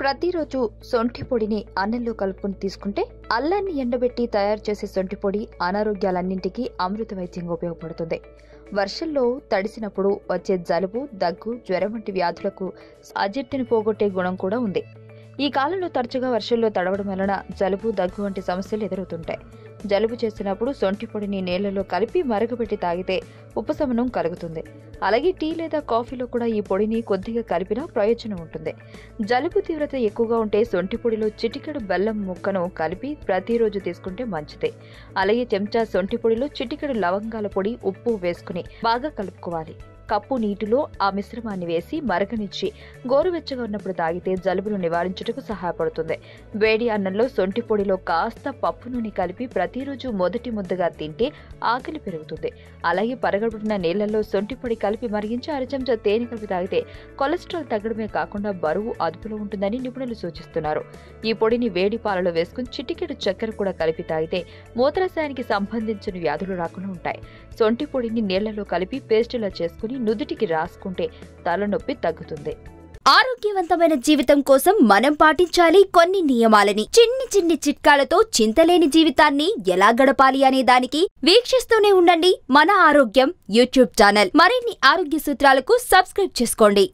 ప్రతిరోజు సొంఠి పొడిని అన్నంలో కలుపుకొని తీసుకుంటే అల్లాన్ని ఎండబెట్టి తయారు చేసే సొంఠి పొడి అనారోగ్యాలన్నింటికీ అమృత వైద్యంగా ఉపయోగపడుతుంది. వర్షంలో తడిసినప్పుడు వచ్చే జలుబు, దగ్గు, జ్వరం వంటి వ్యాధులకు అజీర్తిని పోగొట్టే గుణం కూడా ఉంది. ఈ కాలంలో తరచుగా వర్షంలో తడవడం వలన జలుబు, దగ్గు వంటి సమస్యలు ఎదురవుతుంటాయి. జలుబు చేసినప్పుడు సొంఠి పొడిని నీళ్లలో కలిపి మరగబెట్టి తాగితే ఉపశమనం కలుగుతుంది. అలాగే టీ లేదా కాఫీలో కూడా ఈ పొడిని కొద్దిగా కలిపినా ప్రయోజనం ఉంటుంది. జలుబు తీవ్రత ఎక్కువగా ఉంటే సొంఠి పొడిలో చిటికెడు బెల్లం ముక్కను కలిపి ప్రతిరోజు తీసుకుంటే మంచిది. అలాగే చెంచా సొంఠి పొడిలో చిటికెడు లవంగాల పొడి, ఉప్పు వేసుకుని బాగా కలుపుకోవాలి. కప్పు నీటిలో ఆ మిశ్రమాన్ని వేసి మరగనిచ్చి గోరువెచ్చగా ఉన్నప్పుడు తాగితే జలుబును నివారించుటకు సహాయపడుతుంది. వేడి అన్నంలో సొంఠి పొడిలో కాస్త పప్పు నూనె కలిపి ప్రతిరోజు మొదటి ముద్దగా తింటే ఆకలి పెరుగుతుంది. అలాగే పరగబడిన నీళ్లలో సొంఠి పొడి కలిపి మరిగించి అరచెంచా తేనె కలిపి తాగితే కొలెస్ట్రాల్ తగ్గడమే కాకుండా బరువు అదుపులో ఉంటుందని నిపుణులు సూచిస్తున్నారు. ఈ పొడిని వేడి పాలలో వేసుకుని చిటికెడు చక్కెర కూడా కలిపి తాగితే మూత్రాశయానికి సంబంధించిన వ్యాధులు రాకుండా ఉంటాయి. సొంఠి పొడిని నీళ్లలో కలిపి పేస్టులా చేసుకుని నుదుటికి రాసుకుంటే తలనొప్పి తగ్గుతుంది. ఆరోగ్యవంతమైన జీవితం కోసం మనం పాటించాలి కొన్ని నియమాలని. చిన్ని చిట్కాలతో చింతలేని జీవితాన్ని ఎలా గడపాలి అనే దానికి వీక్షిస్తూనే ఉండండి మన ఆరోగ్యం యూట్యూబ్ ఛానల్. మరిన్ని ఆరోగ్య సూత్రాలకు సబ్స్క్రైబ్ చేసుకోండి.